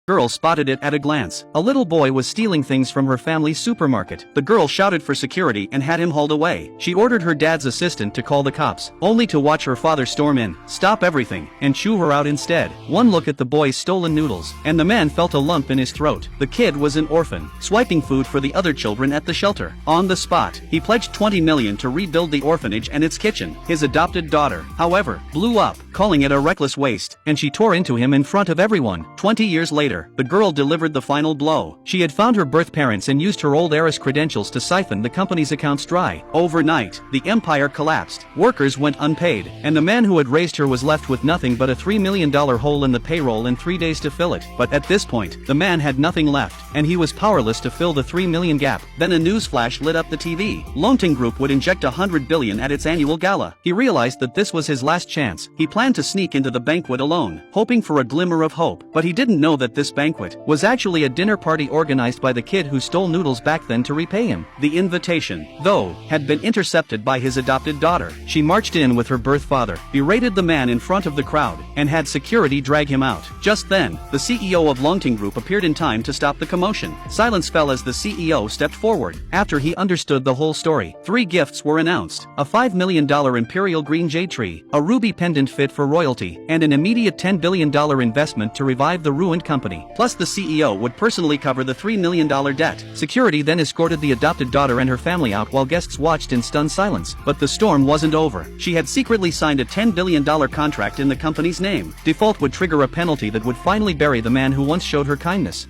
Girl spotted it at a glance. A little boy was stealing things from her family's supermarket. The girl shouted for security and had him hauled away. She ordered her dad's assistant to call the cops, only to watch her father storm in, stop everything, and chew her out instead. One look at the boy's stolen noodles, and the man felt a lump in his throat. The kid was an orphan, swiping food for the other children at the shelter. On the spot, he pledged $20 million to rebuild the orphanage and its kitchen. His adopted daughter, however, blew up, calling it a reckless waste, and she tore into him in front of everyone. 20 years later, the girl delivered the final blow. She had found her birth parents and used her old heiress credentials to siphon the company's accounts dry. Overnight, the empire collapsed. Workers went unpaid, and the man who had raised her was left with nothing but a $3 million hole in the payroll and 3 days to fill it. But at this point, the man had nothing left, and he was powerless to fill the $3 million gap. Then a newsflash lit up the TV. Lonting Group would inject $100 billion at its annual gala. He realized that this was his last chance. He planned to sneak into the banquet alone, hoping for a glimmer of hope. But he didn't know that this banquet was actually a dinner party organized by the kid who stole noodles back then to repay him. The invitation, though, had been intercepted by his adopted daughter. She marched in with her birth father, berated the man in front of the crowd, and had security drag him out. Just then, the CEO of Lonting Group appeared in time to stop the commotion. Silence fell as the CEO stepped forward. After he understood the whole story, 3 gifts were announced: a $5 million imperial green jade tree, a ruby pendant fit for royalty, and an immediate $10 billion investment to revive the ruined company. Plus, the CEO would personally cover the $3 million debt. Security then escorted the adopted daughter and her family out while guests watched in stunned silence. But the storm wasn't over. She had secretly signed a $10 billion contract in the company's name. Default would trigger a penalty that would finally bury the man who once showed her kindness.